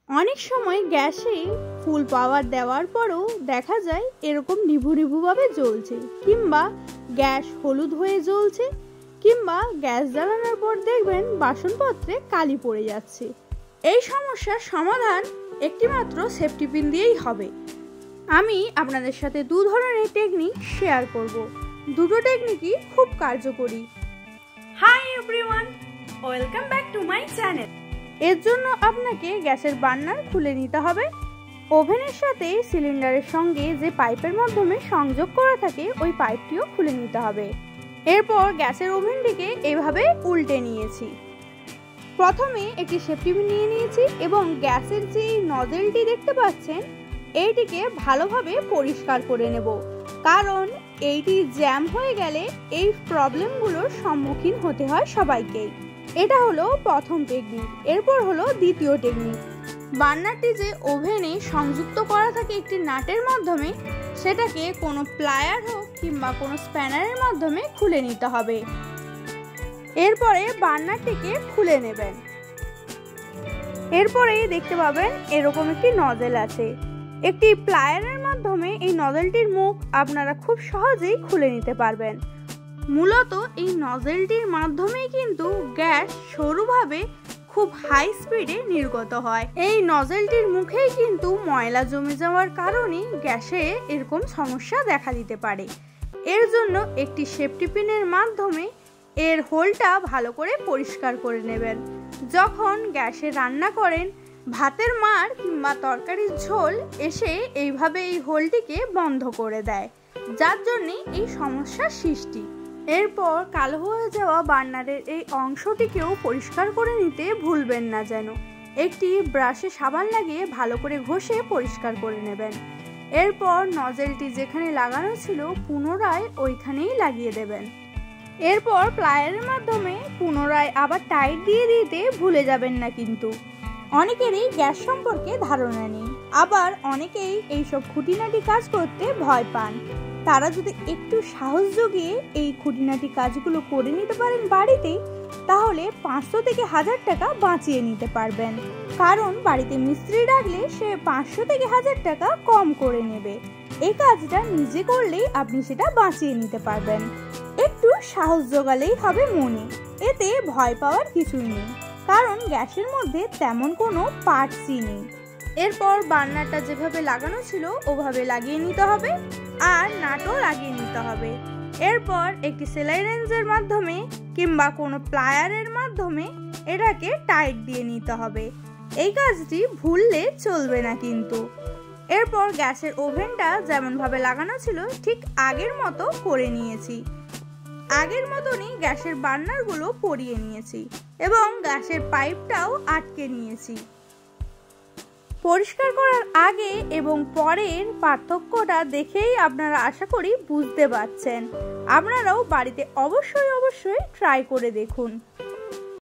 অনেক সময় গ্যাসে ফুল পাওয়ার দেওয়ার পরও দেখা যায় এরকম নিভু নিভুভাবে জ্বলছে, কিংবা গ্যাস হলুদ হয়ে জ্বলছে, কিংবা গ্যাস জ্বালানোর পর দেখবেন বাসনপত্রে কালি পড়ে যাচ্ছে। এই সমস্যার সমাধান একটিমাত্র সেফটি পিন দিয়েই হবে। আমি আপনাদের সাথে দু ধরনের টেকনিক শেয়ার করব। দুটো টেকনিকই খুব কার্যকরী। Hi everyone, welcome back to my channel. এর জন্য আপনাকে গ্যাসের বার্নার খুলে নিতে হবে। ওভেনের সাথে সিলিন্ডারের সঙ্গে যে পাইপের মাধ্যমে সংযোগ করা থাকে ওই পাইপটিও খুলে নিতে হবে। এরপর গ্যাসের ওভেনটিকে এভাবে উল্টে নিয়েছি। প্রথমে একটি সেফটি পিন নিয়ে নিয়েছি এবং গ্যাসের যে নজেলটি দেখতে পাচ্ছেন এইটিকে ভালোভাবে পরিষ্কার করে নেব, কারণ এইটি জ্যাম হয়ে গেলে এই প্রবলেমগুলোর সম্মুখীন হতে হয় সবাইকেই। এটা হলো প্রথম টেকনিক। এরপর হলো দ্বিতীয় টেকনিক। বার্নারটি যে ওভেনে সংযুক্ত করা থাকে একটি নাটের মাধ্যমে, সেটাকে কোনো প্লায়ার হোক কিংবা কোনো স্প্যানারের মাধ্যমে খুলে নিতে হবে। এরপরে বার্নারটিকে খুলে নেবেন। এরপরেই দেখতে পাবেন এরকম একটি নজেল আছে। একটি প্লায়ারের মাধ্যমে এই নজেলটির মুখ আপনারা খুব সহজেই খুলে নিতে পারবেন। মূলত এই নজেলটির মাধ্যমেই কিন্তু গ্যাস সরুভাবে খুব হাই স্পিডে নির্গত হয়। এই নজেলটির মুখেই কিন্তু ময়লা জমে যাওয়ার কারণে গ্যাসে এরকম সমস্যা দেখা দিতে পারে। এর জন্য একটি সেফটি পিনের মাধ্যমে এর হোলটা ভালো করে পরিষ্কার করে নেবেন। যখন গ্যাসে রান্না করেন, ভাতের মাড় কিংবা তরকারির ঝোল এসে এইভাবে এই হোলটিকে বন্ধ করে দেয়, যার জন্যে এই সমস্যার সৃষ্টি। এরপর কালো হয়ে যাওয়া বার্নারের এই অংশটিকেও পরিষ্কার করে নিতে ভুলবেন না যেন। একটি ব্রাশে সাবান লাগিয়ে ভালো করে ঘষে পরিষ্কার করে নেবেন। এরপর নজেলটি যেখানে লাগানো ছিল পুনরায় ওইখানেই লাগিয়ে দেবেন। এরপর প্লায়ারের মাধ্যমে পুনরায় আবার টাইট দিয়ে দিতে ভুলে যাবেন না কিন্তু। অনেকেরই গ্যাস সম্পর্কে ধারণা নেই, আবার অনেকেই এইসব খুঁটিনাটি কাজ করতে ভয় পান। তারা যদি একটু সাহস জুগিয়ে এই খুঁটিনাটি কাজগুলো করে নিতে পারেন বাড়িতে, তাহলে 500 থেকে 1000 টাকা বাঁচিয়ে নিতে পারবেন। কারণ বাড়িতে মিস্ত্রি রাখলে সে 500 থেকে 1000 টাকা কম করে নেবে। এই কাজটা নিজে করলেই আপনি সেটা বাঁচিয়ে নিতে পারবেন। একটু সাহস জোগালেই হবে মনে, এতে ভয় পাওয়ার কিছুই নেই, কারণ গ্যাসের মধ্যে তেমন কোনো পার্টসই নেই। এরপর বার্নারটা যেভাবে লাগানো ছিল ওভাবে লাগিয়ে নিতে হবে, আর নাটও লাগিয়ে নিতে হবে। এরপর একটি সেলাই রেঞ্জের মাধ্যমে কিংবা কোনো প্লায়ারের মাধ্যমে এটাকে টাইট দিয়ে নিতে হবে। এই কাজটি ভুললে চলবে না কিন্তু। এরপর গ্যাসের ওভেনটা যেমনভাবে লাগানো ছিল ঠিক আগের মতো করে নিয়েছি। আগের মতনই গ্যাসের বার্নারগুলো পরিয়ে নিয়েছি এবং গ্যাসের পাইপটাও আটকে নিয়েছি। পরিষ্কার করার আগে এবং পরের পার্থক্যটা দেখেই আপনারা আশা করি বুঝতে পারছেন। আপনারাও বাড়িতে অবশ্যই ট্রাই করে দেখুন।